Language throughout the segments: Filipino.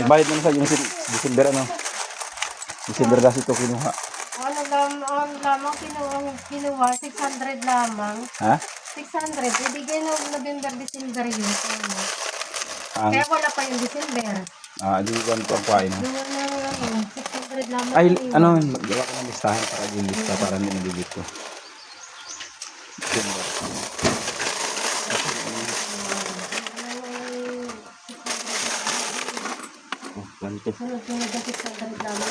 Bayad mo na sa December ano? December kasi ito kinuha. Ano lamang kinuha, 600 lamang. Ha? 600, ibigay no November, December yun. Ang, Kaya wala pa yung December. di ba ito ang kuhain mo? Doon na 600 lamang. Ay, yun. ano, gawa ko ng listahan para yung lista para hindi nabibit ko. December. Sunod-sunod na 600 lamang.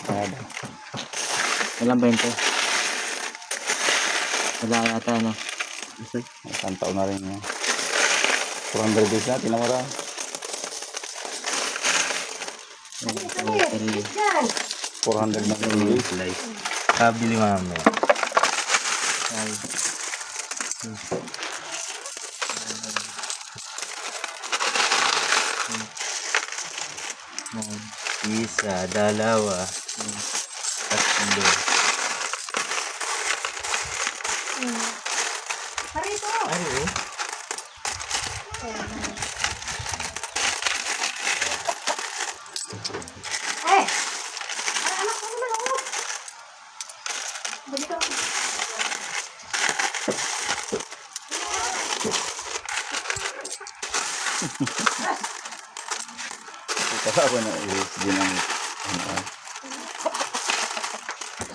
Kada. Walang 20. Wala yata ano. Isang taon na rin yun. 400 days na, tinamara. Yan. 400 na rin days. Kabili mamaya. Isa, dalawa, tatlo. Parito. Ano eh? Anak ko naman ako. Dito. Kasama na i-rest din ang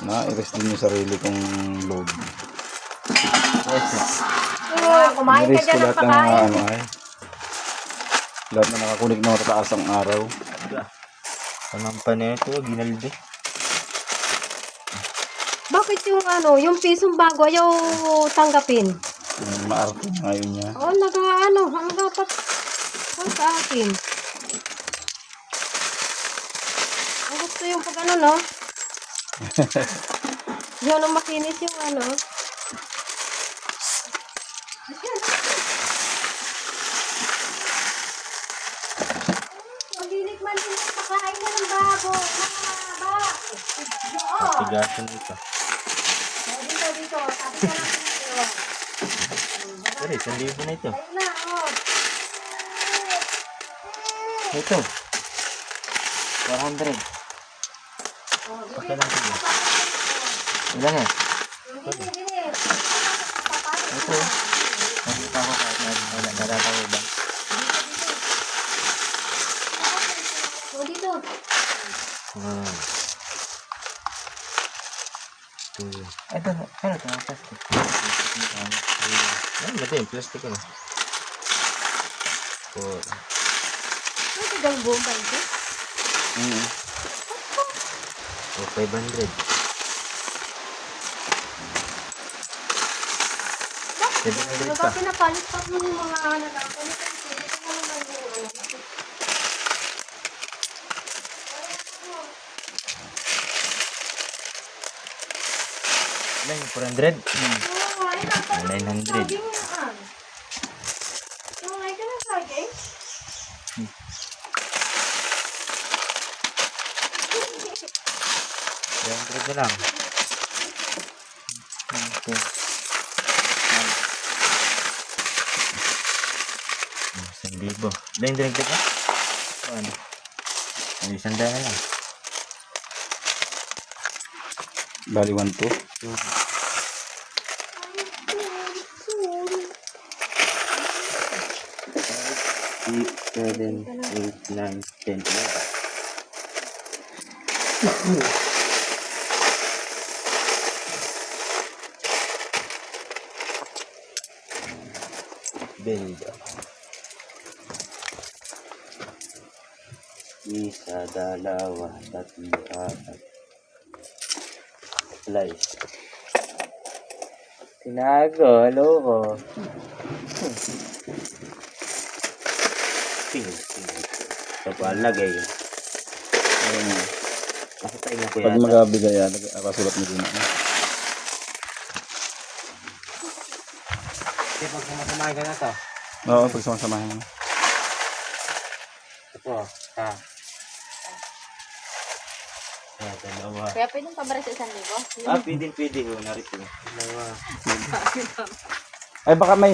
na-i-rest din yung sarili kong load. Kumain ka I-rest ko dyan ng lahat ng pakain. ano ay. Lahat na nakakunik na matataas ang araw. Panampa na ito, ginalde. Bakit yung yung pisong bago ayaw tanggapin? Maarte ngayon niya. Ang dapat sa akin. Ang gusto yung pag no? Yun ang makinis yung Malinig man din yung pakain na ng bago. Tigasan ito. Dito. Sabi ka lang dito. Pero, 1,000 na ito. Ayun na, Ito. 400. Pagka lang ito. Ilan eh? Ito. Nakita ko kahit natatawa ba? Dito. Ito, ano ito? Plastic. Ano ba ito? Plastic ano? Ito daw bomba ito? 500. 700 pa. Pinapalit pa mo yung mga palitan. Ito mo naman yung Ilan yung 400? 900. Yung ay ka na saging? 300 na lang. Okay. 1,000. Ilan yung dinagdag ka? Ano? Ay, 100 na lang. Bali 1, 2. 7, 8, 9, 10, 11. Belga. Isa, dalawa, tatlo, apat. Slice. Tinago, loko. Ping. Lagay. Ayun na. Nakatay na ko Pag yata. magabigay yan, nakasulat mo din. Kasi pag sumasamahin ka na to. Oo, pag sumasamahin mo. Ito, ha. Ayan, dalawa. Kaya pwedeng pabarit sa 1,000? Pwede. Narito. Dalawa. Ay baka may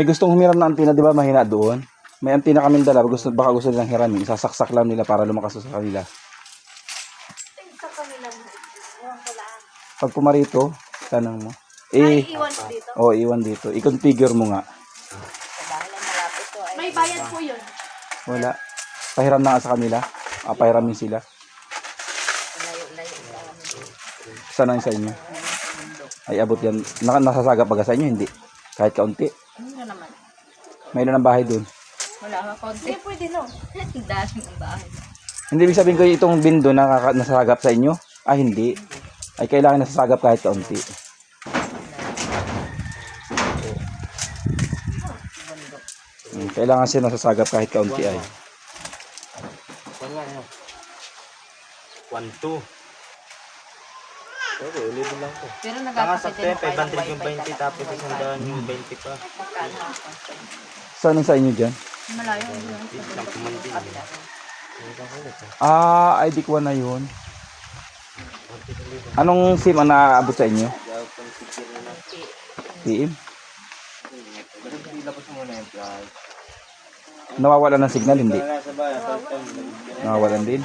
gustong humiram na antina, di ba? Mahina doon. May antina kaming dala. Baka gusto nilang hiramin. Isasaksak lang nila para lumakas sa kanila. Sa kanila. Iwan ko lang. Pag pumarito, tanong mo. Ay, iwan ko dito. Iwan dito. I-configure mo nga. May bayad po yun. Wala. Pahiram na nga sa kanila. Pahiramin sila. Saan ang sa inyo? Ay, abot yan. Nasasagap ba sa inyo? Hindi. Kahit kaunti. Ano naman? May ilan ang bahay dun. Wala nga konti. Hindi pwede no. Ang dami ng bahay. Hindi ibig sabihin ko itong bindo na nasasagap sa inyo? Hindi. Ay, kailangan nasasagap kahit kaunti. Kailangan siya nasasagap kahit kaunti ay. 1-2. Okay, ulitin lang to. Pero Tanga sa nagkakasakit 500 yung 20 tapos 100 yung 20 pa. Saan ang sa inyo dyan? Malayo. Lang kumandin. ID ko na yun. Anong SIM ang naaabot sa inyo? PM? Nawawala ng signal, hindi? Nawawalan din?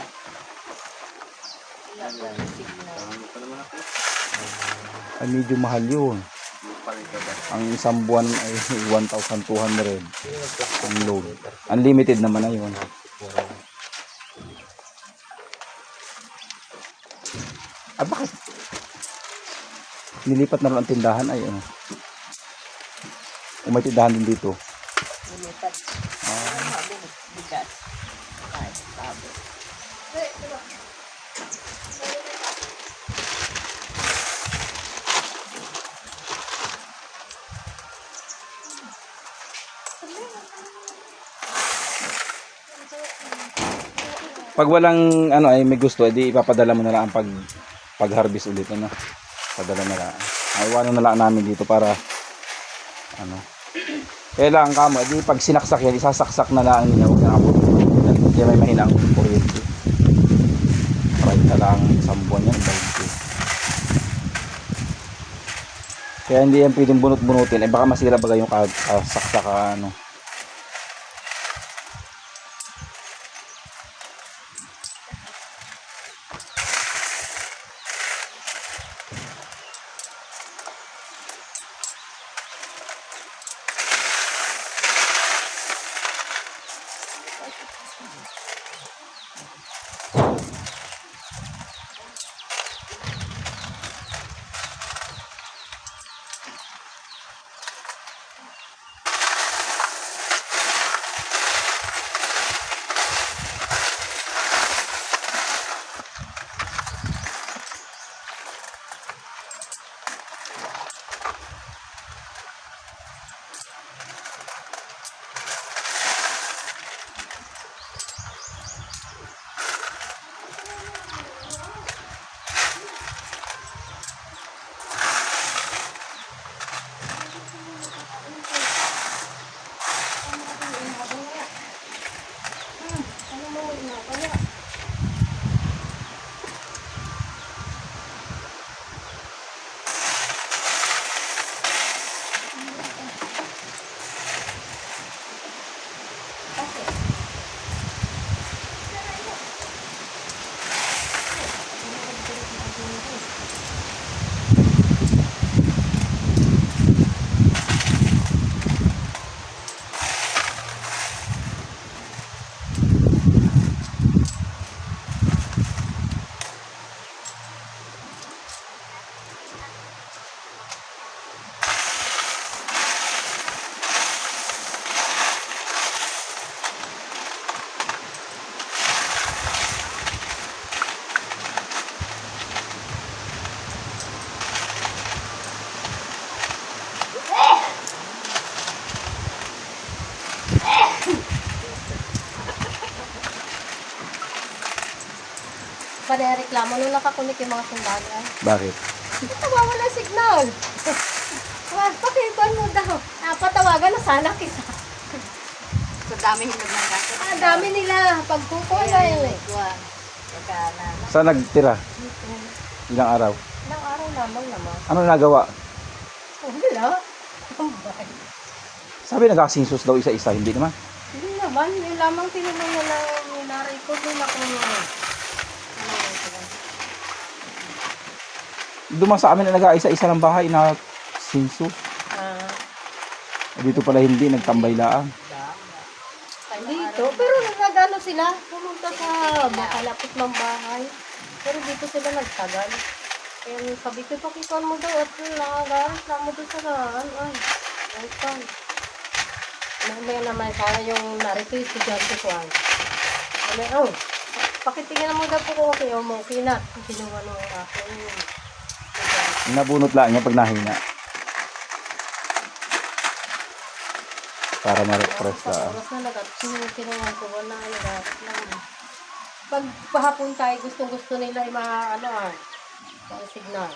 Ay, medyo mahal yun. Ang isang buwan ay 1,200 ang load. Unlimited naman na yun. Bakit? Nilipat na lang ang tindahan ay ano? May tindahan din dito. Nilipat. Bigas. Ay, sabi. Pag walang ano ay may gusto, edi ipapadala mo na lang ang pag-harvest ulit ano. Padala na lang. Ay iwanan na lang namin dito para ano. Kailangan kamo, edi pag sinaksak yan, isasaksak na lang nila, huwag na abot. Kaya may mahinang kuryente. Right na lang isang buwan yan, 20. Kaya hindi yan pwedeng bunot-bunutin, baka masira bagay yung saksak ano. Pare-reklamo nung nakakunik yung mga sundalo. Bakit? Hindi nawawala signal. Pakiban mo daw. Patawagan na sana kita. So, dami hinog ng gaso. Ang dami nila. Pagkukulay. Saan nagtira? Ilang araw? Ilang araw lamang naman. Ano nagawa? Wala. Tambay. Sabi nagkasinsus daw isa-isa, hindi naman. Hindi naman. naman, yun lamang tinanong na lang nila-record nila kung Doon sa amin na nag-aisa-isa ng bahay na sinso. Dito pala hindi, nagtambay laang. dito. Pero nagagano sila, pumunta sa makalapit ng bahay. Pero dito sila nagtagal. Kaya sabi ko, pakikuan mo daw at nakagaras na mo doon sa kaan. Ay kan. Mamaya naman sana yung narito yung estudyante ko. Pakitingin mo daw po kung okay na. Kinuha nung ako. Nabunot lang niya pag nahina. Para ma-refresh lang. Oras na kinuha ko na nagaras lang. Pag pahapon tayo, gustong-gusto nila yung mga signal.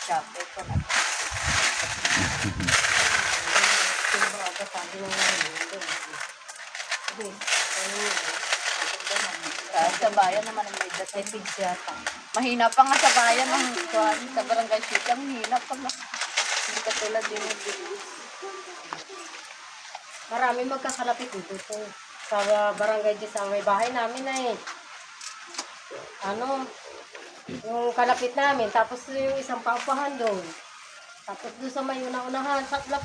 Shopping ko na. Sa bayan naman ang may dating yata. Mahina pa nga sa bayan ang sa barangay city. Ang hina pa nga. Hindi katulad din yung bilis. Marami magkakalapit dito sa barangay dito sa may bahay namin na yung kalapit namin, tapos yung isang paupahan doon. Tapos doon sa may una-unahan, saklap,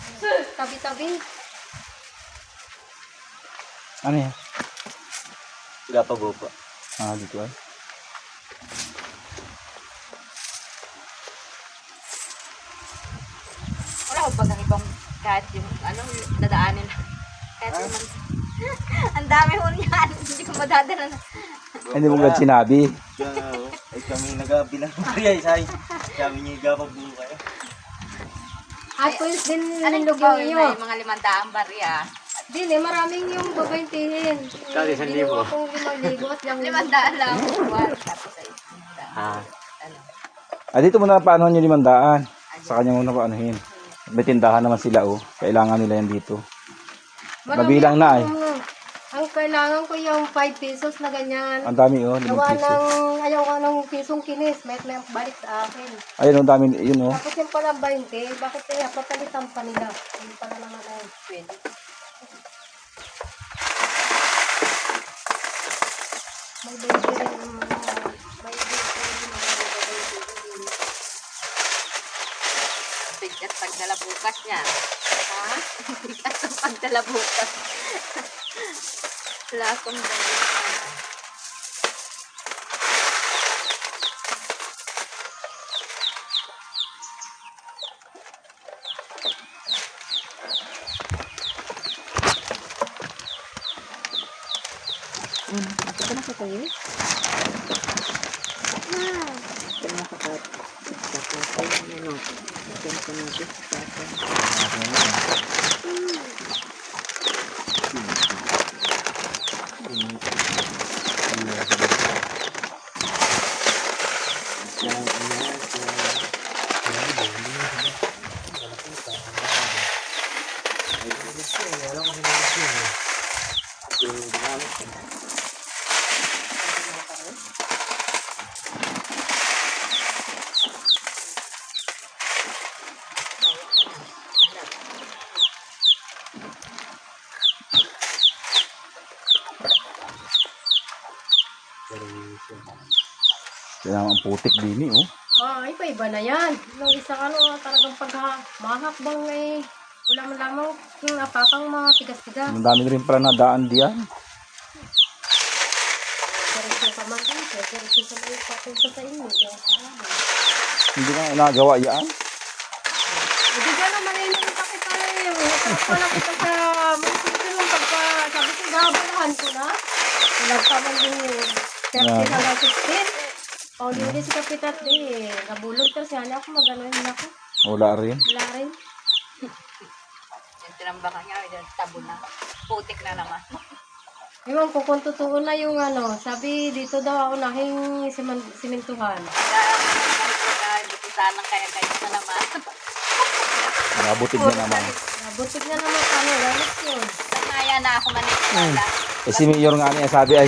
tabi-tabi. Ano yan? Gapa-gopa. Dito ay. Wala ko pag ang ibang kahit yung dadaanin. Kahit naman. Ang dami ho niyan. Hindi ko madadala na. Hindi mo agad sinabi. Ay kami nag-abilang Maria Isay. Kami niya gapa-buka kayo. At pwede din Anong nilog lugaw yung yun? iyo. Mga 500 barya. Din maraming yung babaintihin. Dati, 1,000. Ginawa kong 5,000 at yung 500 lang. Tapos ay. Dito muna paano nyo 500. Sa kanya muna paanohin. May tindahan naman sila Kailangan nila yan dito. Mabilang na Ang kailangan ko yung 5 pesos na ganyan. Ang dami 5 Gawa piso. ayaw ko ng pisong kinis. May balik sa akin. Ayun, ang dami, yun Tapos yung pala 20, bakit kaya papalitan pa nila? Hindi pala naman ang pwede. May baby rin ang mga Bigat pagdala bukas niya. Ha? Bigat ang pagdala bukas. Wala akong dala. Ito na sa tayo? Ito na sa tayo. Kailangan ang putik din iba-iba na yan. Nung isang talagang mahakbang wala man lamang yung apakang mga tigas-tigas. Ang dami rin pala nadaan diyan. Diretso ka man dito, diretso sa may papunta sa inyo. Hindi na nagawa yan. Hindi ka naman nakita kita pala kita sa munisipyo nung sabi ko, gabalahan ko na. Nagpaman din 30 hanggang 16. Pauli-uli si Kapitat nabulog kasi hala ako mag-anoin ako. Wala rin. Wala rin. Yung tinambakan niya, yung tabo na. Putik na naman. Ewan ko kung totoo na yung sabi dito daw ako nahing simentuhan. Hindi ko sanang kaya-kaya na naman. Nabutig na naman. Butik na naman kami, lalit yun. Naya na ako manipala. Si Mayor nga niya sabi ay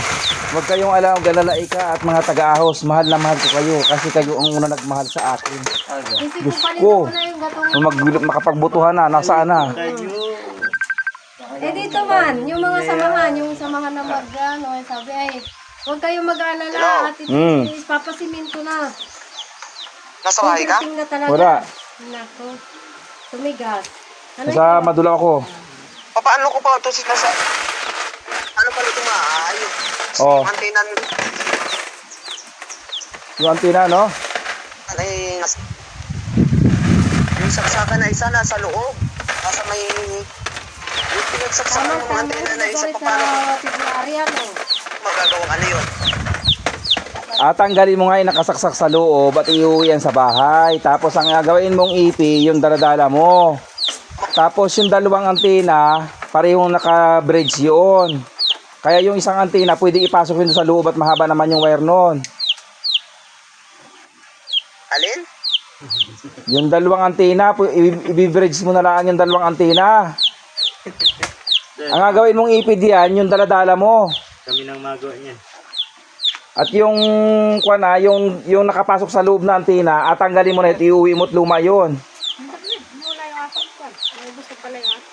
Huwag kayong alam, galalaika at mga taga-ahos. Mahal na mahal ko kayo kasi kayo ang una nagmahal sa akin. Kasi Diyos kung ko. kanina ko na yung gatong. Kung makapagbutuhan na, nasaan na? Eh dito man, yung mga samahan na mag-ano, sabi ay, huwag kayong mag-alala at ipapasiminto na. Nasa bahay ka? Concreting na talaga. Wala. Nako, tumigas. Ano Nasa madula ako. Paano ko pa ito nasa... Ano pala ito maayos? Oh. Yung antena Yung antina, no? ay yung saksakan na isa nasa loob. Nasa may... Yung pinagsaksakan ng antena na isa pa paano sa February, ano? magagawang ano yun? At tanggalin mo nga yung nakasaksak sa loob at iuwi yan sa bahay. Tapos ang gagawin mong ipi, yung daladala mo. Tapos yung dalawang antena, parehong naka-bridge yun. Kaya yung isang antena, pwede ipasok yun sa loob at mahaba naman yung wire nun. Alin? Yung dalawang antena, i-bridge mo na lang yung dalawang antena. Ang gagawin mong ipid yan, yung daladala mo. Kami nang magawa niyan. At yung yung nakapasok sa loob na antena, at tanggalin mo na ito, iuwi mo at luma yun. Muna yung apat ko. May gusto pala yung apat.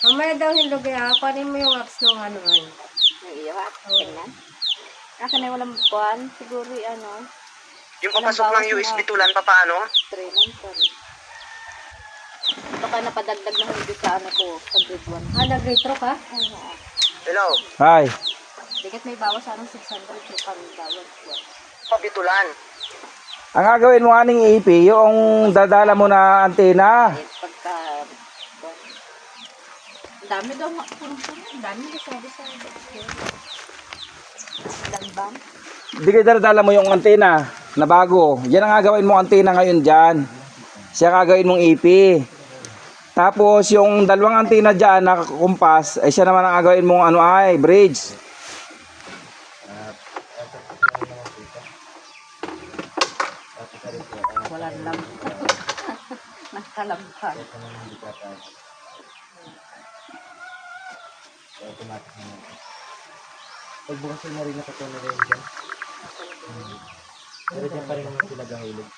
Mamaya daw hilog eh, panin mo yung apps ng ano ay. May iyo ha? Tingnan. Asa na walang buwan? Siguro ano, Yung papasok ng USB tulan pa paano? 3 months pa rin. Baka napadagdag na hindi sa ano ko, sa grade 1. Ah, nag-retro ka? Hello? Hi. Dikat may bawas anong 600 yung kami bawas. Pabitulan. Ang gagawin mo aning ipi, yung dadala mo na antena. Eh, pagka... Ang dami daw nga, punong-puno. Ang dami sa Langbang. Hindi kayo dadala mo yung antena na bago. Yan ang gagawin mo antena ngayon dyan. Siya gagawin mong ipi. Tapos yung dalawang antena dyan na kumpas, ay siya naman ang gagawin mong ano ay, bridge. Walang lamb. Nakalampan. Pagbukas na rin nakatunan rin dyan. Pero dyan pa rin naman sila gahilog.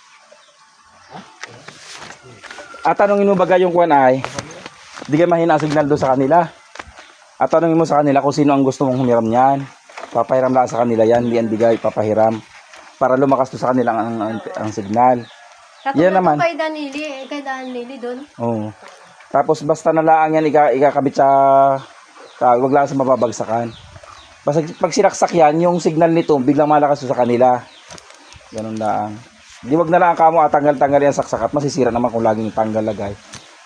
At tanongin mo baga yung kuwan ay, di kayo mahina ang signal doon sa kanila. At tanongin mo sa kanila kung sino ang gusto mong humiram niyan. Papahiram lang sa kanila yan, hindi yan bigay, papahiram. Para lumakas to sa kanila ang signal. Katulad Yan naman. ko kay Danili doon. Oo. Tapos basta na lang yan, ikakabit sa, wag lang sa mababagsakan. Basta pag sinaksak yan, yung signal nito, biglang malakas to sa kanila. Ganun lang. Di wag na lang kamo tanggal-tanggal yan saksak at masisira naman kung laging tanggal lagay.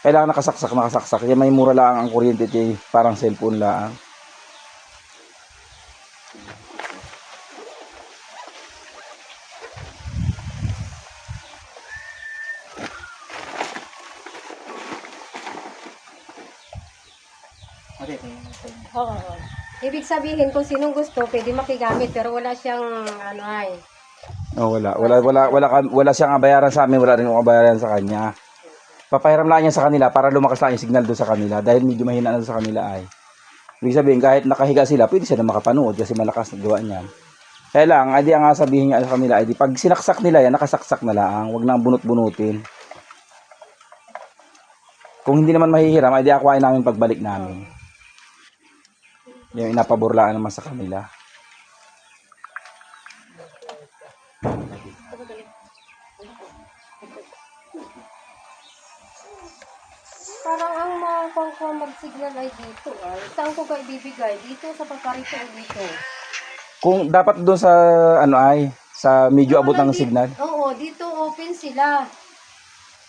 Kailangan nakasaksak. Yan may mura lang ang kuryente, parang cellphone lang. Oo. Ibig sabihin kung sinong gusto, pwede makigamit pero wala siyang ano ay. Oh, wala siyang kabayaran sa amin, wala rin akong kabayaran sa kanya. Papahiram lang niya sa kanila para lumakas lang yung signal doon sa kanila dahil medyo mahina na sa kanila ay. Ibig sabihin kahit nakahiga sila, pwede sila makapanood kasi malakas na gawa niyan. Kaya lang, ay di ang sabihin niya sa kanila ay di pag sinaksak nila yan, nakasaksak na lang, wag nang bunot-bunutin. Kung hindi naman mahihiram, ay di akuhain namin pagbalik namin. Yung inapaborlaan naman sa kanila. Parang ang mga mag-signal ay dito ay. Saan ko kayo ibibigay? Dito sa paparito o dito? Kung dapat doon sa ano ay sa medyo abot ng signal. Oo, dito open sila.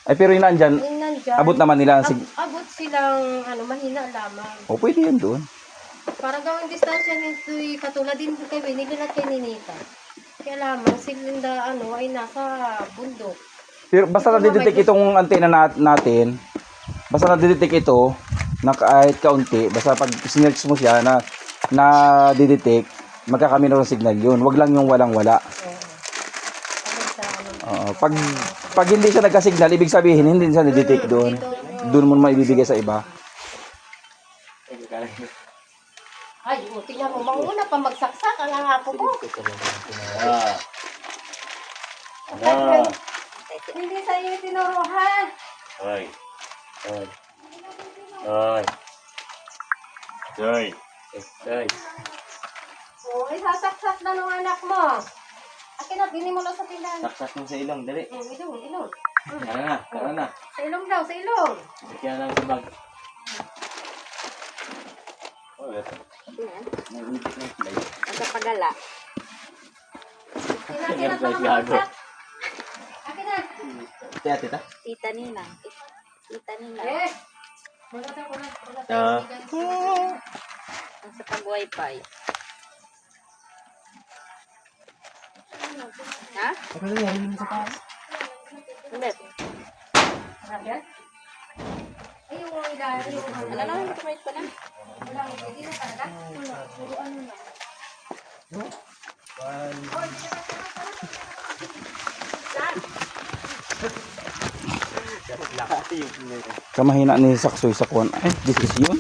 Ay pero yun nandyan, Yung nandyan. abot naman nila ang Abot silang ano, mahina lamang. O pwede yan doon. Para gawing distansya nito katulad din kay Winnie at kay Ninita. Kaya lamang silinda ano ay nasa bundok. Pero basta nadidetect itong antena natin, basta nadidetect ito na kahit kaunti, basta pag sinerch mo siya na didetect, magkakamino ng signal yun. Wag lang yung walang-wala. Ano sa ano. Pag Pag hindi siya nagka-signal, ibig sabihin hindi siya nidetect doon. Doon mo maibibigay sa iba. Ay, tingnan mo, mauna pa magsaksak ang apo ko. Hindi sa iyo tinuro, ha? Hoy. Hoy. Hoy. Hoy. Hoy. Oo, isasaksak na ng anak mo. Akin na, bini mo lang sa tindahan. Saksak mo sa ilong, dali. Ilong. Kara na. Sa ilong daw, sa ilong. Kaya lang sa bag. Oh, ito. May ulit ng fly. Nagkapagala. Akin na, pangsaksak. Akin na. Tita, tita. Tita Ninang. Tita Ninang. Eh. Ang sa pag-wifi. Ha? Ulit. Ay, yung ilalim. Ano na? Tumait pa na? Hindi na talaga. Kamahina ni Saksoy sa kuwan. Ay, this is yun.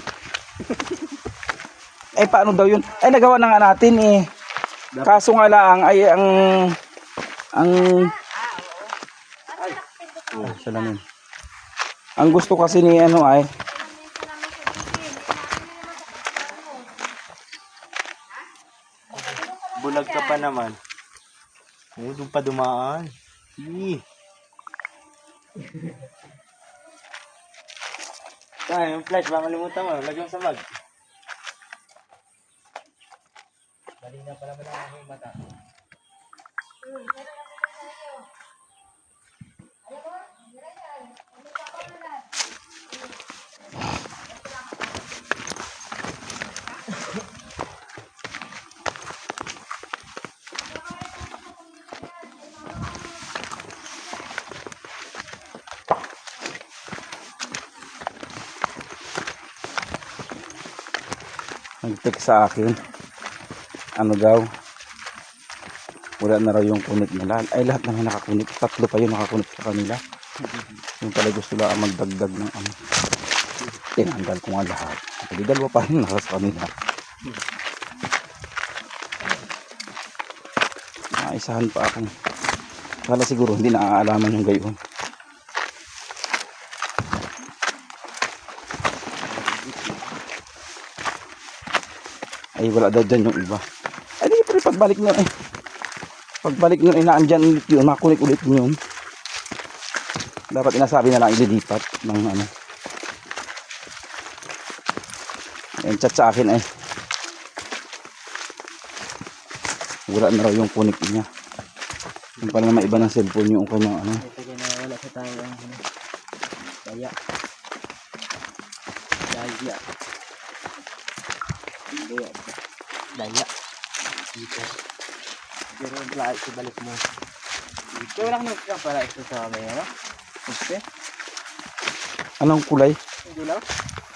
Eh, paano daw yun? Ay, nagawa na nga natin eh. Kaso nga lang, ay ang salamin. Ang gusto kasi ni ano ay, Bulag ka pa naman. Oh, doon pa dumaan. Ih. Kaya yung flash, baka malimutan mo. Lagyan sa bag. nag-text sa akin. Ano daw? Wala na raw yung kunit nila. Ay, lahat naman nakakunit. 3 pa yun nakakunit sa kanila. Yung pala gusto lang magdagdag ng ano. Tinanggal ko nga lahat. Hindi, 2 pa rin naka sa kanila. Naisahan pa ako. Kala siguro hindi naaalaman yung gayon. Ay, wala daw dyan yung iba. Ay, di pre, pagbalik nyo eh. Pagbalik nyo, inaandyan ulit yun. Makunik ulit yun. Dapat inasabi na lang ililipat ng ano. Yan, chat sa akin eh. Wala na raw yung kunik niya. Yung pala na maiba ng cellphone yung kanyang ano. Ito kaya na wala sa tayo. Daya. Daya. Daya. Daya. Dito. Pero wala ito balik mo. Dito wala kang para ito sa amin, ano? Okay. Anong kulay? Hindi lang.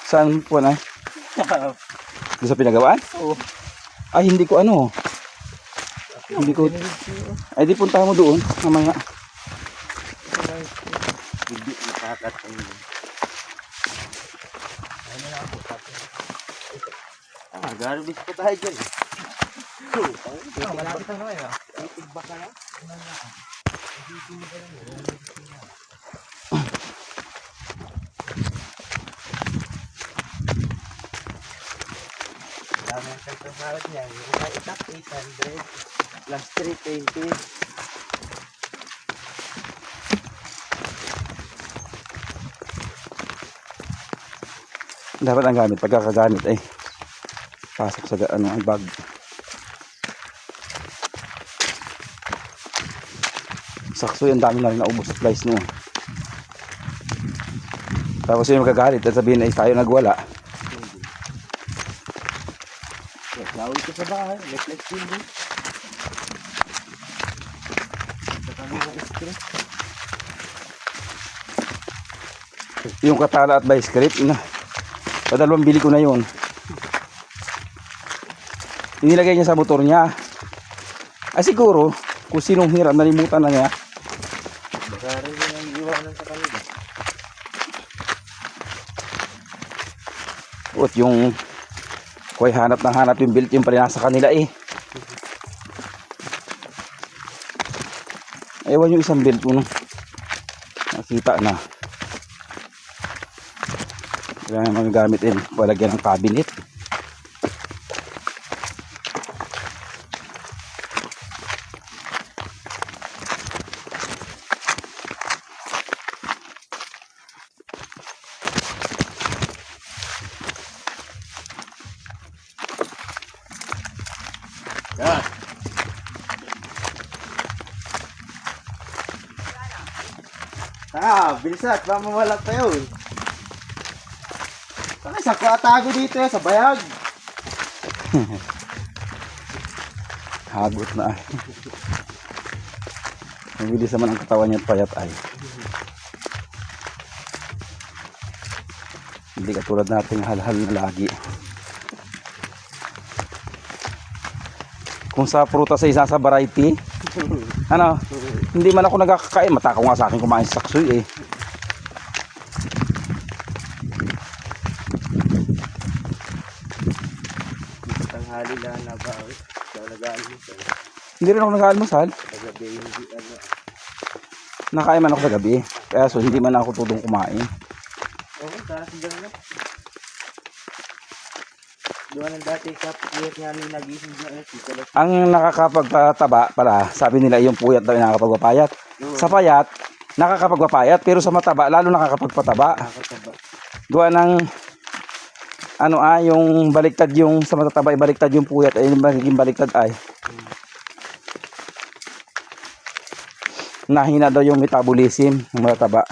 Saan po na? Doon sa pinagawaan? Oo. Ay, hindi ko ano. Hindi ko. Ay, di punta mo doon. Mamaya. Hindi nakakatayin. Ano na ako? Garbage pa tayo dyan. Malapit na naman ah. Itigba ka na? Dami ang kagkasarat niya. Yung itak 800 plus 320. Dapat ang gamit. Pagkakagamit ay pasok sa ano, ang bag. Sakso yung dami na rin naubos supplies no. Tapos yung magagalit at sabihin ay tayo nagwala. Laway ko sa bahay. Reflex din din. Sa kami na iskri. Yung katala at by script na. Padalawang bili ko na yun. Inilagay niya sa motor niya. Ay siguro kung sinong hirap nalimutan na niya. Baka rin yun iwanan sa kanila. At yung kuy hanap ng hanap yung built yung pala nasa kanila eh. Ewan yung isang built mo no. Nakita na. Kaya magagamit din. Palagyan ng cabinet. Yan. Bilisat, mamamalak tayo. Sa kuatago dito sa bayag. Hagot na ay. Mabilis naman ang katawan niya at payat ay. Hindi katulad nating halhal na lagi. Kung sa prutas ay isa sa variety, ano, hindi man ako nagkakain. Matakaw nga sa akin kumain sa saksoy eh. Tanghali lang na ba? Ikaw nag-aalmusal. Hindi rin ako nag-almusal. Kagabi hindi ano. Nakain man ako sa gabi. Kaya so hindi man ako tudong kumain. Oo, kasi doon na. Doon ang dati kapit nga nung nagising dyan. Ang nakakapagpataba pala, sabi nila yung puyat daw yung nakakapagpapayat. Sa payat, nakakapagpapayat. Pero sa mataba, lalo nakakapagpataba. Nakakataba. Gawa ng ano yung baliktad yung sa matataba ay baliktad yung puyat ay magiging baliktad ay nahina daw yung metabolism ng matataba.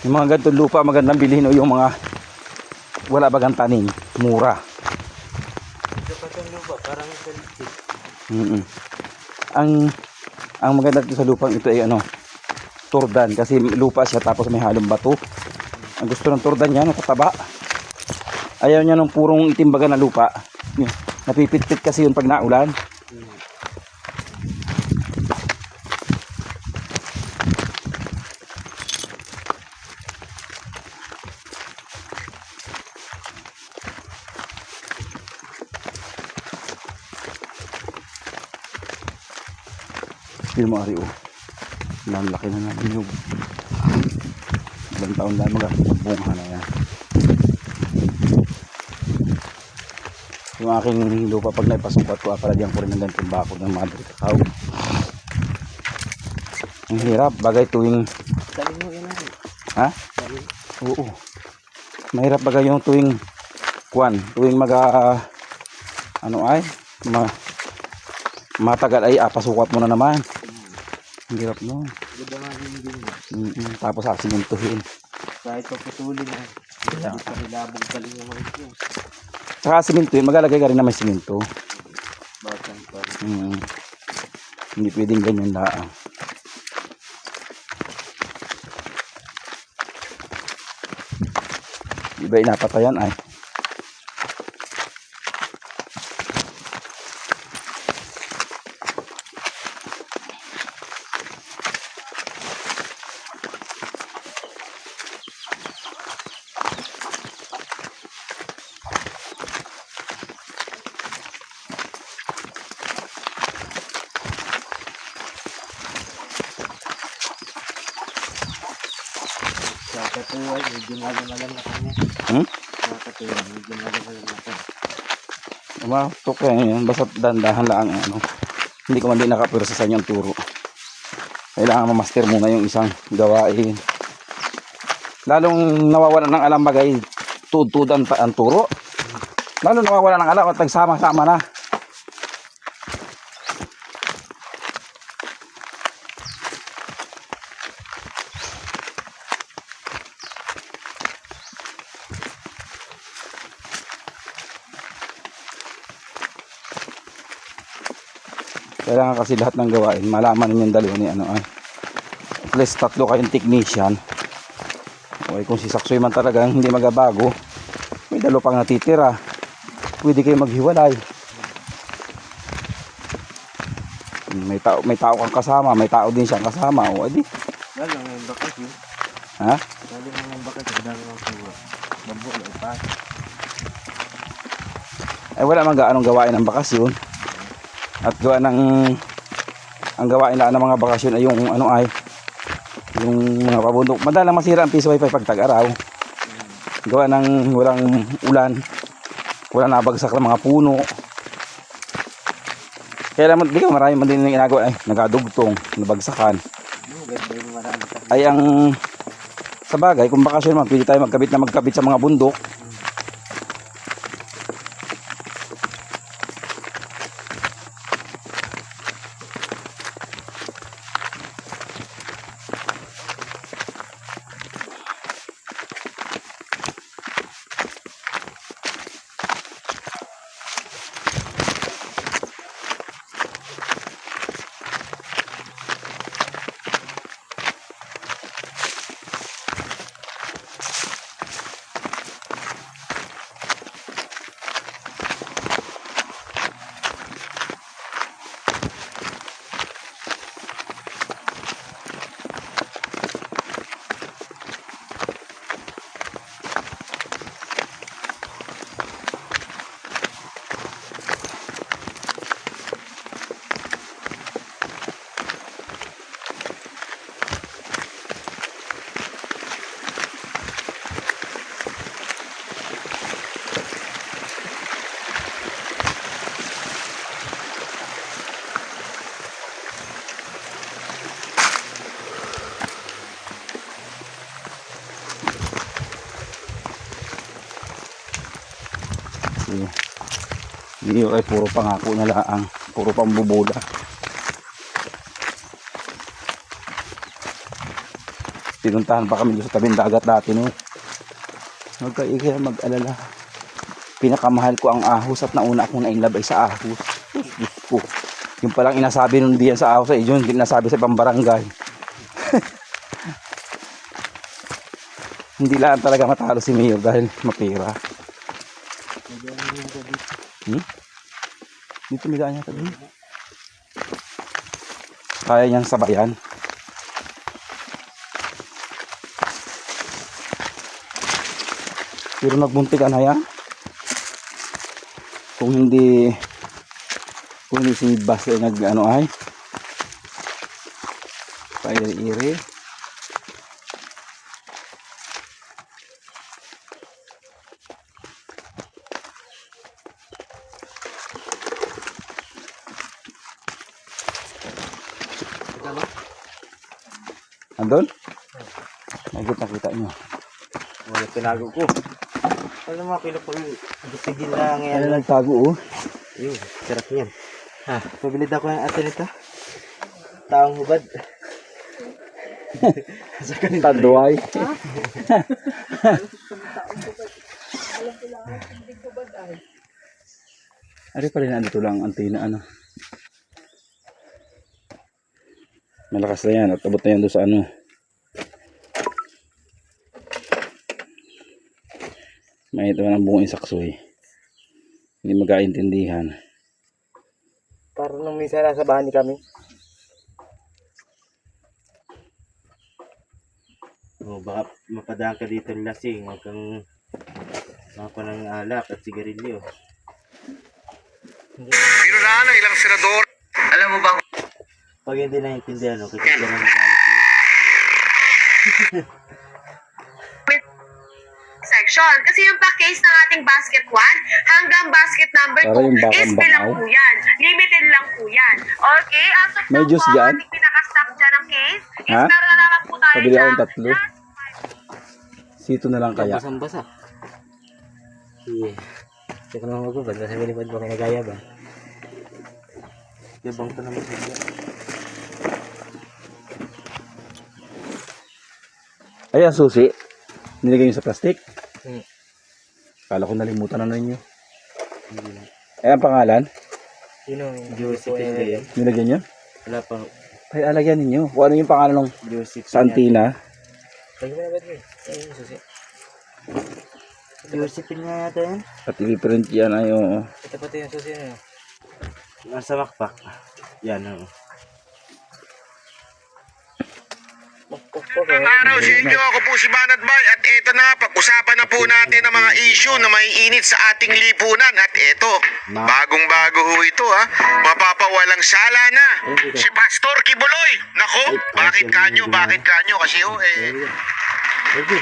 Yung mga ganitong lupa magandang bilhin o yung mga wala bagang tanim, mura. Dapat yung lupa, parang salitid. Ang maganda dito sa lupang ito ay turdan kasi lupa siya tapos may halong bato. Ang gusto ng turdan niya, nakataba. Ayaw niya ng purong itimbaga na lupa. Napipit-pit kasi yun pag naulan. Hindi mo ari ang laki na namin yung ilang taon lang magbunga na yan. Yung aking lupa pag naipasungkat ko aparadyan ko rin ng ganitong bakod ng madre kakao. Ang hirap bagay tuwing Sabi mo yun ano? ha? Oo. Mahirap bagay yung tuwing tuwing matagal ay pasukat mo na naman. Ang hirap no. Gudangin din. Tapos asimintuhin. Kahit paputulin na. Hindi pa nilabog galing yung mga ito. Saka asimintuhin, magalagay ka rin na may siminto. Batang pa rin. Hindi pwedeng ganyan lang. Iba inapatayan ay. Sa katuway, medyo malam-malam na kanya. Sa katuway, medyo malam-malam na kanya. Tok yan. Basta dandahan lang Hindi ko man din nakapirsa sa inyong turo. Kailangan mamaster muna yung isang gawain. Lalong nawawalan ng alam bagay tutudan pa ang turo. Lalong nawawalan ng alam at nagsama-sama na. Kailangan kasi lahat ng gawain, malaman ninyong dalawa ni ano ay. At least 3 kayong technician. Okay, kung si Saksoy man talagang hindi magabago, may 2 pang natitira. Pwede kayo maghiwalay. May tao kang kasama, may tao din siyang kasama. O edi, Lalo ngayon bakas yun. ha? Lalo ngayon bakas yun. Dami mga kuha. Bambu na ipa. Ay wala man gaanong gawain ng bakasyon. At gawa ng ang gawain lang ng mga bakasyon ay yung ano ay yung mga pabundok. Madalang masira ang piso wifi pag tag-araw. Gawa ng walang ulan, wala nabagsak ng mga puno. Kaya naman, di ka marami man din yung ginagawa ay nagadugtong, nabagsakan. Ganda yung marami ka. Ay ang sa bagay, kung bakasyon man, pwede tayo magkabit sa mga bundok. Hindi ay puro pangako na lang, puro pambubula. Pinuntahan pa kami sa tabing dagat dati no. Huwag kayo mag-alala. Pinakamahal ko ang ahos at nauna akong nainlove ay sa ahos. Diyos ko. Yung palang inasabi nung diyan sa ahos ay yun, hindi nasabi sa ibang barangay. Hindi lang talaga matalo si Mayor dahil mapira. Dito may daan yata din. Kaya niyang sabayan. Pero nagbuntikan na yan. Kung hindi si Bas ay nag-ano ay. Pairi-iri. Andun? Nakita nyo. Wala tinago ko. Alam mo, pinapagpigil na ngayon. Ano nagtago oh? Yun, sarap niyan. Ha, pabilid ako ng atin ito. Taong hubad. Sa kanila. Tanduay. Ari pa rin andito lang ang antina ano. Malakas na yan at abot na yan doon sa ano. Mahit naman ang buong Saksoy. Hindi magkaintindihan. Parang nung minsan nasa bahay kami. Oh, baka mapadaan ka dito ng lasing. Huwag kang mapa ng alak at sigarilyo. Pinunahan ng ilang senador. Alam mo ba? Pag hindi naiintindihan, okay, kasi naman galit section. Kasi yung package ng ating basket 1 hanggang basket number Para yung 2 bakang is bilang bangaw. po yan. Limited lang po yan. Okay? As of May now juice po, dyan? ating pinaka-stock dyan ng case is Ha? meron na naman po tayo Pabili akong dyan. 3. Sito na lang kaya. Basang-basa. Yeah. Sige naman magubad. Nasa minipad mo kinagaya ba? Gabang to naman siya. Ay, ang susi. Nilagay nyo sa plastic. Hmm. Kala ko nalimutan na ninyo. Hindi na. Ay, ang pangalan? Sino? Josephine ba yan? Nilagyan nyo? Wala pa. Ay, alagyan ninyo. Kung ano yung pangalan ng Josephine. Santina. Lagi mo na ba ito? Ayun, susi. Josephine nga yata yan. At i-print yan ay oo. Ito pati yung susi na yun. Nasa makpak. Yan, oo. Magandang araw sa inyo. Ako po si Banat Bay at eto na, pag-usapan na po natin ang mga issue na may init sa ating lipunan. At eto, bagong-bago ho ito ha. Mapapawalang sala na si Pastor Kibuloy. Nako, bakit kanyo? Bakit kanyo? Kasi ho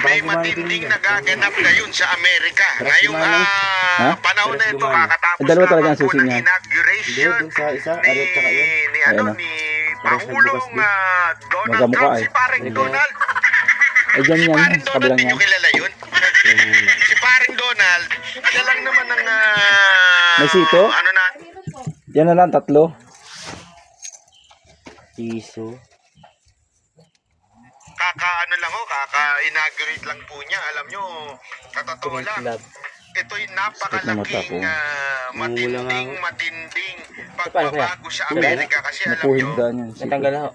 may matinding nagaganap ngayon sa Amerika. Ngayong panahon na ito, kakatapos Dalawa talaga ang lamang po susi ng niya. inauguration ni Pangulong Donald Magkamukha Trump, eh. si Paring Donald. Ay, dyan Si yan. Paring Sa Donald, kabilang di yan. nyo kilala yun? Si Paring Donald, siya lang naman ang May sito? ano na, Yan na lang, 3. Tiso. kaka-ano lang ho, kaka-inaugurate lang po niya. Alam nyo, katotoo lang. Club. Ito'y Sakit na mata napakalaking ko. matinding pagbabago sa Amerika kasi alam Napuhin nyo, daan yan. Natanggal ako.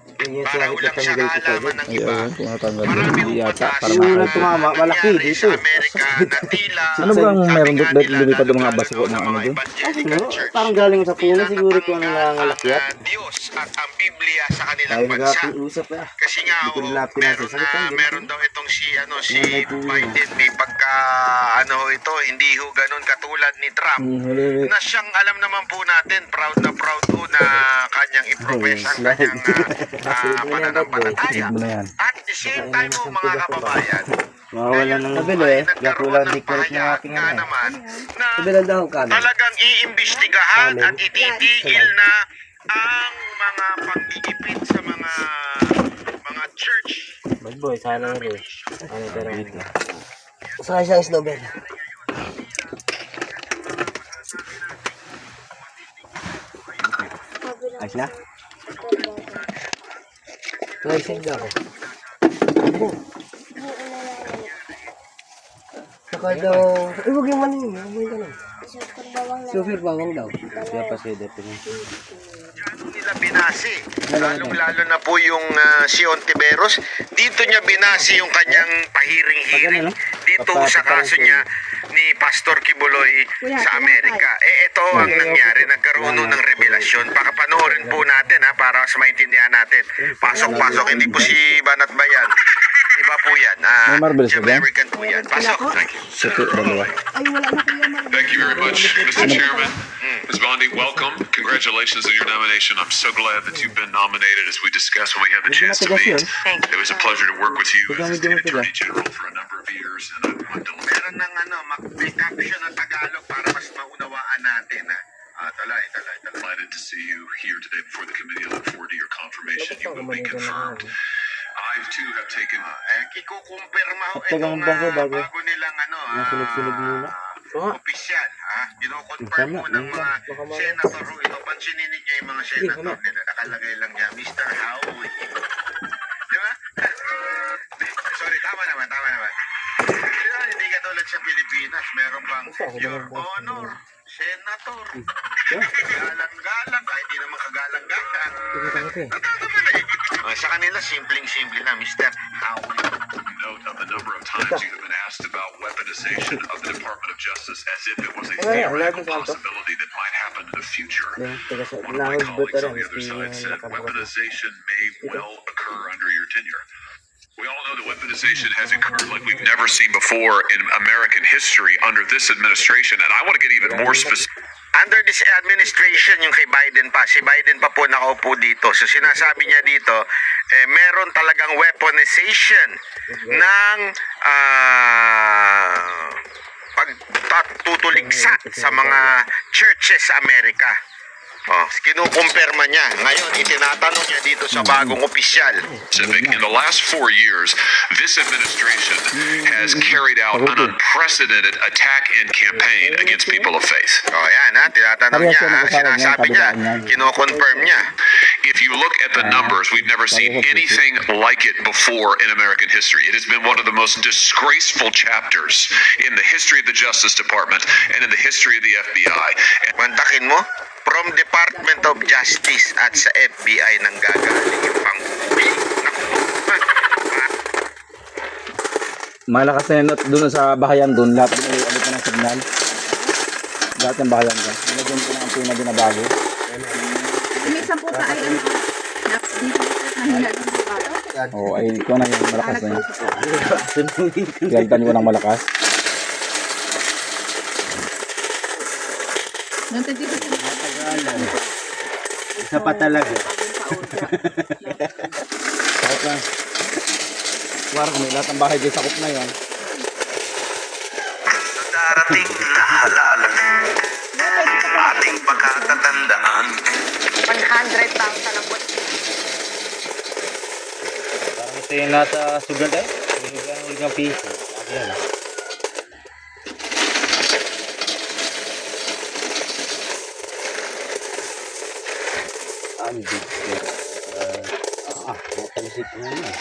para ulang sa kaalaman ng Ay, iba. oo. Tumatanggal Marami yun. hong Yata. batas Para Yung makakita. unang tumama, malaki nangyari dito. sa Amerika na tila Ano bang meron doon? sabi nga nila, Lumipad ang mga lalo-lalo basko ng sa ano mga doon? evangelical church, Parang galing sa puno siguro kung ano pinatanggal nangangalakyat. ang Diyos at ang Biblia sa kanilang Tayo bansa. nag-usap eh. Kasi nga Hindi ko ho, nila pinasasalitan, di ba? meron daw itong si may puno. Biden, may pagka ito, hindi ho ganun katulad ni Trump. Na siyang alam naman po natin, proud na proud ho na kanyang iprofess ang kanyang pananampalataya. Tignan mo na yan. At the same time ho mga kababayan, Mawawala ng nabili eh. Kaya kulang diktaris ng aking nga ano eh. naman na Kabilang daw ang kanan. talagang iimbestigahan at ititigil na ang mga pag-iipit sa mga church. Bad boy, sana na rin. Ano pero na. Saka siyang snowbell. Ayos na? Naisig na ako. Saka daw, huwag yung mali. Huwag ka lang. Super bawang daw. Kaya pa siya dito. Nila binasi. Lalong-lalo na po yung si Ontiveros. Dito niya binasi yung kanyang pahiring-hiring. Dito sa kaso niya ni Pastor Kibuloy sa Amerika. Ito ang nangyari. Nagkaroon nun ng revelasyon. Pakapanoorin po natin para sa maintindihan natin. Pasok-pasok. Hindi po si Banat Bayan. Iba po yan. May marbles si ba? American po yan. Pasok. Sakit, dalawa. Thank you very much, Mr. Chairman. Ms. Bondi, welcome. Congratulations on your nomination. I'm so glad that you've been nominated as we discussed when we had the chance to meet. It was a pleasure to work with you as the State Attorney General for a number of years, and I'm delighted. Meron ng may caption ng Tagalog para mas maunawaan natin. Talay. Delighted to see you here today before the committee. I look forward to your confirmation. You will be confirmed. I too have taken. Kikukumpirma ho Tagang itong bago. bago nilang Nasunog-sunog muna. opisyal. Kinoconfirm mo ng mga senator ho ito. Pansinin ninyo yung mga senator. Nakalagay lang niya, Mr. Howie. Di ba? Sorry, tama naman. Di ba, hindi katulad sa Pilipinas. Meron bang Your Honor, Senator. Galang-galang. Kahit di naman kagalang-galang. Sa kanila, simpleng-simple na, Mr. Howie. Note of the number of times you have been asked about weaponization of the Department of Justice as if it was a theoretical possibility that might happen in the future. One of my colleagues on the other side said weaponization may well occur under your tenure. We all know that weaponization has occurred like we've never seen before in American history under this administration, and I want to get even more specific. Under this administration, yung kay Biden pa, si Biden pa po nakaupo dito. So sinasabi niya dito, meron talagang weaponization ng pagtutuligsa sa mga churches sa Amerika. Kinukumpirma niya. Ngayon, itinatanong niya dito sa bagong opisyal. In the last 4 years, this administration has carried out an unprecedented attack and campaign against people of faith. Yan tinatanong niya. Sinasabi niya, kinukonfirm niya. If you look at the numbers, we've never seen anything like it before in American history. It has been one of the most disgraceful chapters in the history of the Justice Department and in the history of the FBI. Mantakin mo? from Department of Justice at sa FBI nang gagaling yung panghuli. Naku, Malakas na yun at doon sa bahayan doon, lahat doon ay abot na ng signal. Lahat ng bahayan doon. Nilagyan ko na ang pina binabago. Minsan po sa ay ano, dito sa kanila dito. Oo, ay ikaw na yung malakas na yun. Galitan ko ng malakas. Nandito dito sa Isa pa talaga. Sakot na. Warang may lahat ng bahay dyan sakop na yun. sa darating na halalan, ating pagkakatandaan. 100,000 ang po. Parang ito yung nasa sugal eh. Yung piso. Ayan. Ang big. Matalisik mo na.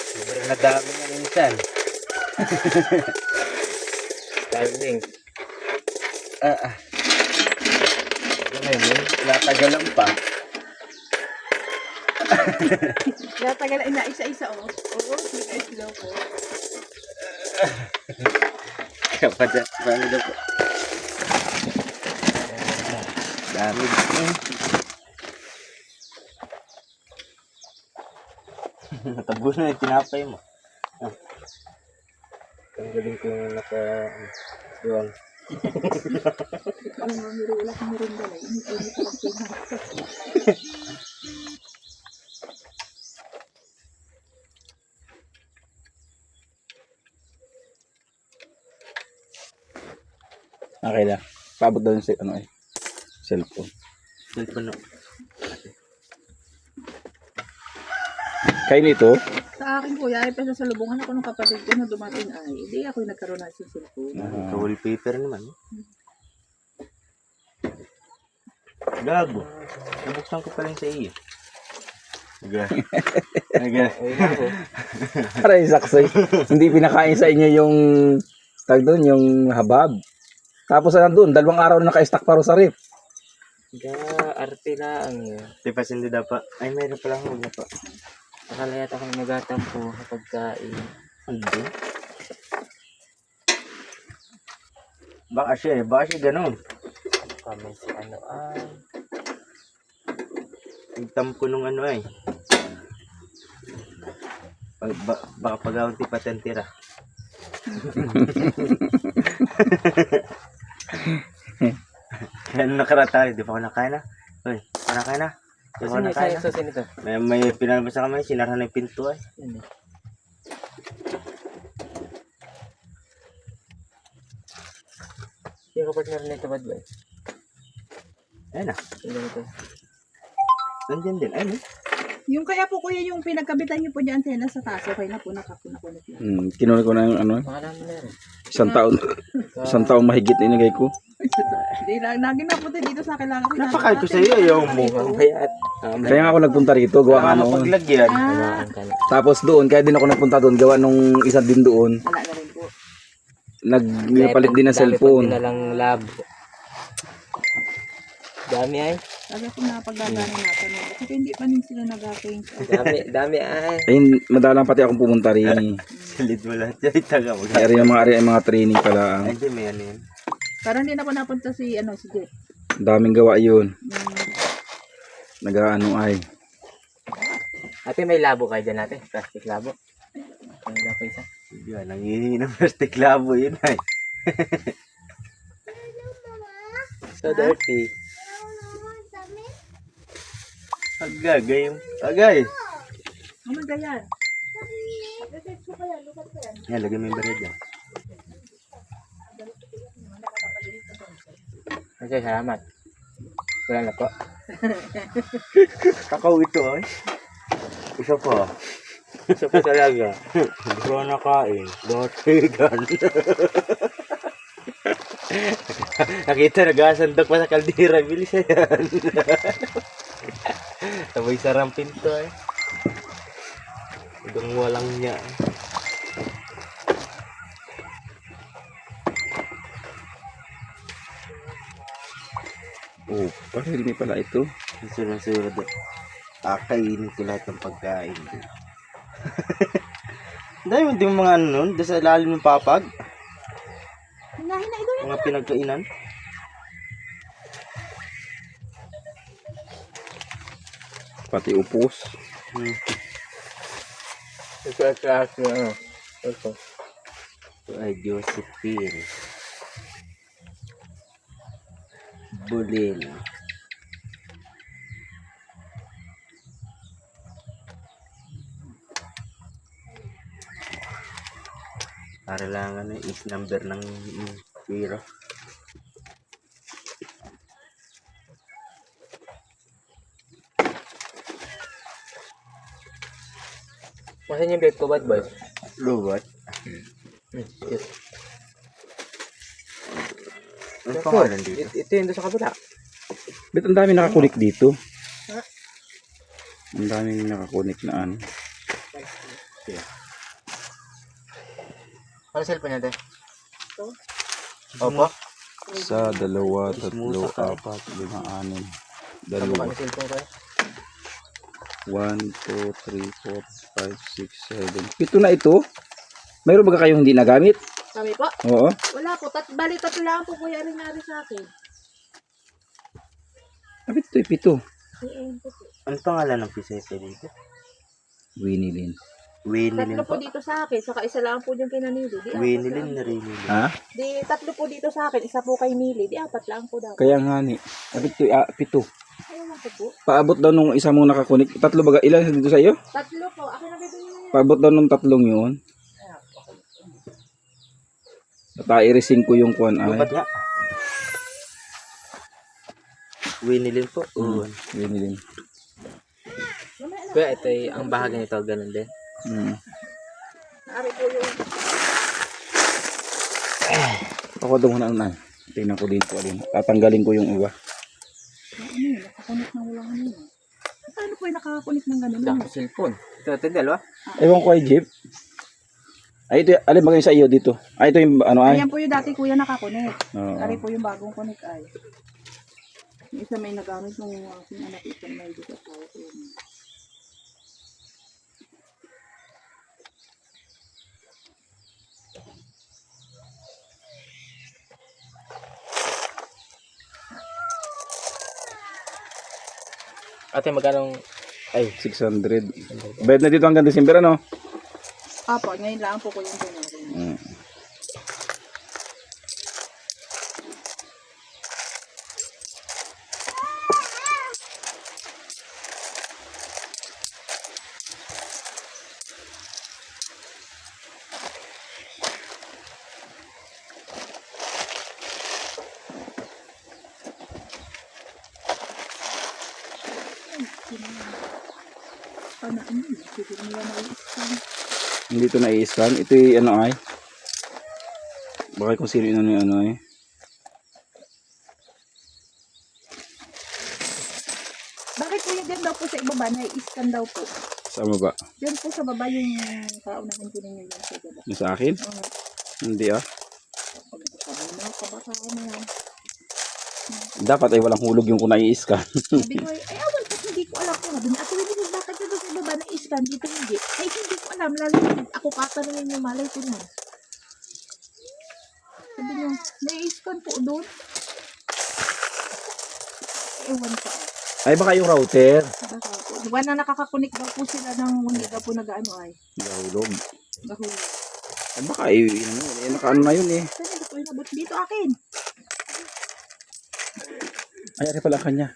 Sobrang nadami na minsan. Darling. Ngayon, natagalan pa. Natagal na isa-isa oh. Oo, isa-isa po. Kapag paano daw po? Dami. Natabo na yung tinapay mo. Ang galing ko yung naka-duwang. Okay na. Paabot daw yung cellphone. Cellphone no. Kayo nito, Sa akin kuya, ay sa salubungan ako ng kapatid ko na dumating ay, hindi ako yung nagkaroon ng cellphone. Ka-wallpaper naman. Gago. Nabuksan ko pala yung sa iyo. para yung saksay. Hindi pinakain sa inyo yung tag doon, yung habab. Tapos nandun, 2 araw na naka-stack paro sa rip. Arte lang. Tipas hindi dapat. Ay, mayroon pala huwag na pa. Akala yata kami nagatampo sa pagkain. Hindi. Baka siya ganun. Kami si ano ay. Nagtampo nung ano ay. Baka pag-aunti patentira. Ano nakarata? Di pa ako nakain na? Uy, nakain na? Di pa ako nakain na? May pinalabas na kami, sinara na yung pinto ay. Yung kapatner nito ba ba? Ayun na. Nandiyan din. Ayun eh. Yung kaya po kuya, yung pinagkabitan niyo po dyan antena sa taas, okay na po, nakakunat na. Kinuha ko na yung ano, Pangalan mo na rin. isang taon mahigit na inigay ko. Hindi lang, naging napunta dito sa akin lang ako. Napakain ko sa iyo, ayaw mo. Kaya nga ako nagpunta rito, gawa ka noon. Paglagyan. Tapos doon, kaya din ako nagpunta doon, gawa nung isa din doon. Wala na rin po. Nagpalit din ng cellphone. na lang lab. Dami ay. Sabi ko na pagdadaanan natin. Kasi hindi pa rin sila nag-change. Dami ay. Ayun, madalang pati akong pumunta rin. Silid mo lahat. Diyan taga mo. Kaya rin yung mga training pala. Ay, di may ano yun. Parang hindi na po napunta si Jeff. Daming gawa yun. Nag-ano ay. Ate, may labo kayo dyan ate. Plastic labo. Ano daw po isa? Hindi ba, nangihingi ng plastic labo yun ay. So dirty. Agay. Agay. Ano ba yan? Yan, lagyan mo yung barya dyan. Okay, salamat. Wala na po. Kakao ito ay. Isa pa. Isa pa talaga. Hindi ko nakain. Dotigan. Nakita, nag-asandok pa sa kaldira. Bilis na yan. Sabay sarang pinto eh. Hanggang walang niya eh. Oh, baril ni pala ito. Sunod-sunod. Kakainin ko lahat ng pagkain. Dahil hindi mo mga ano nun, doon sa ilalim ng papag. Hinahin na ito. Mga pinagkainan. Pati upos. Ito ano. Ito ay Josephine Bulin. Para lang ano, is number ng pira. Masan yung bed ko, bad boy? Lubot. Yes. Ano pangalan dito? Ito yung doon sa kabila. Ba't ang dami nakakunik dito? Ang dami nakakunik na ano. Ano cellphone natin? Opo. Isa, dalawa, tatlo, apat, lima, anim. Dalawa. Ano cellphone ko? 1, 2, 3, 4, 5, 6, 7. Pito na ito. Mayroon ba kayong hindi nagamit? Kami po. Oo. Wala po. Bali, tatlo lang po kuya rin nari sa akin. Kapit ito, pito. Ano pangalan ng pisete dito? Winilin. Winilin Tatlo po po. dito sa akin. Saka isa lang po yung kinanili. Di apat Winilin lang. na Rinilin. Ha? Di tatlo po dito sa akin. Isa po kay Mili. Di apat lang po daw. Kaya nga ni. Kapit ito, pito. Ayun ako po. Paabot daw nung isa mong nakakunik. Tatlo ba? Ilan dito sa iyo? Tatlo po. Ako na bibili na yan. Paabot daw nung tatlong yun. At i-resin ko yung kuwan ay. Lupat nga. Winilin po. Winilin. Kuya, ito yung, ang bahagi nito, ganun din. Ari po yung... Ako daw muna na. Tingnan ko din po alin. Tatanggalin ko yung iba. Nakakunik na walang ano yun. Paano po yung nakakakunik ng gano'n? Ito, cellphone. Ito, dalawa. Ewan ko ay Jeep. Ay ito, alin bagay sa iyo dito? Ay ito yung ano ay. Ayan po yung dati kuya nakakunik. Oo. Ari po yung bagong kunik ay. Yung isa may nagamit nung aking anak, isang may dito sa yun. Ate, magkano? Ay, 600. Bayad na dito hanggang December ano? Apo, ngayon lang po ko yung January. Ano ano? Siguro nila na-scan. Hindi ito na-i-scan. Ito yung ano ay. Baka kung sino yun yung ano ay. Bakit po yung dyan daw po sa ibaba na-scan daw po? Sama ba? Diyan po sa baba yung kaunahin ko ninyo yung sa baba. Yung sa akin? Oo. Hindi ah. Sabi mo, kabaka ano yan. Dapat ay walang hulog yung kung na-i-scan. Sabi ko, ay awan po, hindi ko alam ko. Sabi niya, ako hindi ko bakit na sa baba na-scan dito hindi. Ay hindi ko alam, lalo na ako katanungin yung malay ko na. Sabi niya, na-scan po doon. Ewan ko. Ay baka yung router. Baka po. Diba na nakakakunik daw po sila ng hindi daw po nag-ano ay. Nahulog. Nahulog. Ay baka nakaano na yun eh. Saan ito po inabot? Dito akin. Ay ari pala kanya.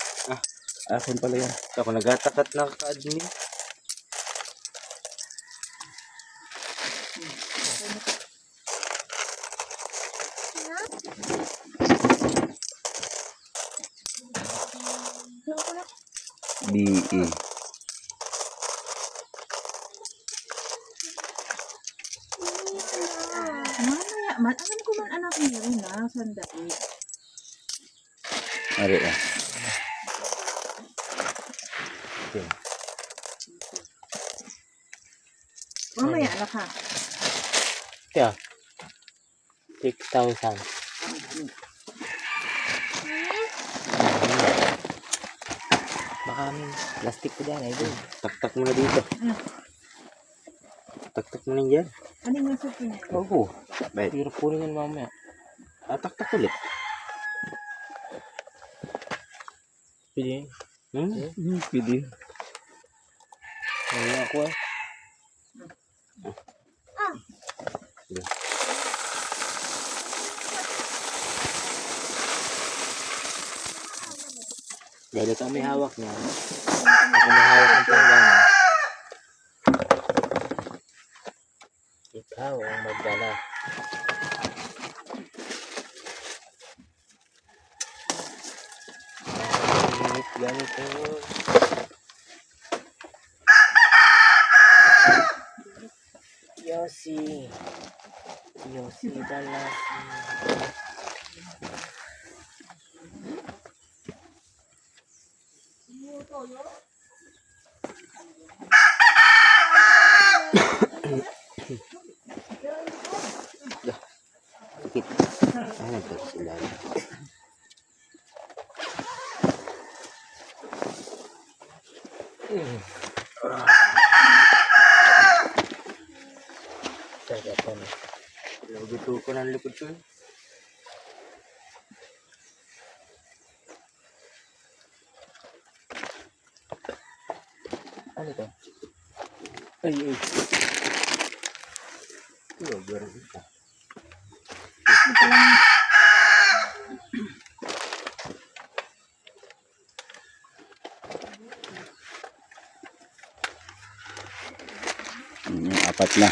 Akin pala yan. Ako nagatakat ng ka-admin. BE. Mamaya, alam ko man anak niya rin na, sandali. Ari ah. Mamaya anak ha. Kaya, 6,000. Baka plastic ko dyan, idol. Taktak mo na dito. Taktak mo na dyan. Ano yung nasa akin? Oo. Hirap kunin yan mamaya. Taktak ulit. Pwede. Pwede. Ngayon ako eh. Dahil ito may hawak niya. Ako may hawak ng tanggana. Ikaw ang magdala. Ganito. Yossi. Yossi Dalasi. Sakit. Ano ba sila? Sakit pa na. Laguto ko ng likod ko. Ano to? Ay, ay. Ito, garang ito. Yung apat na.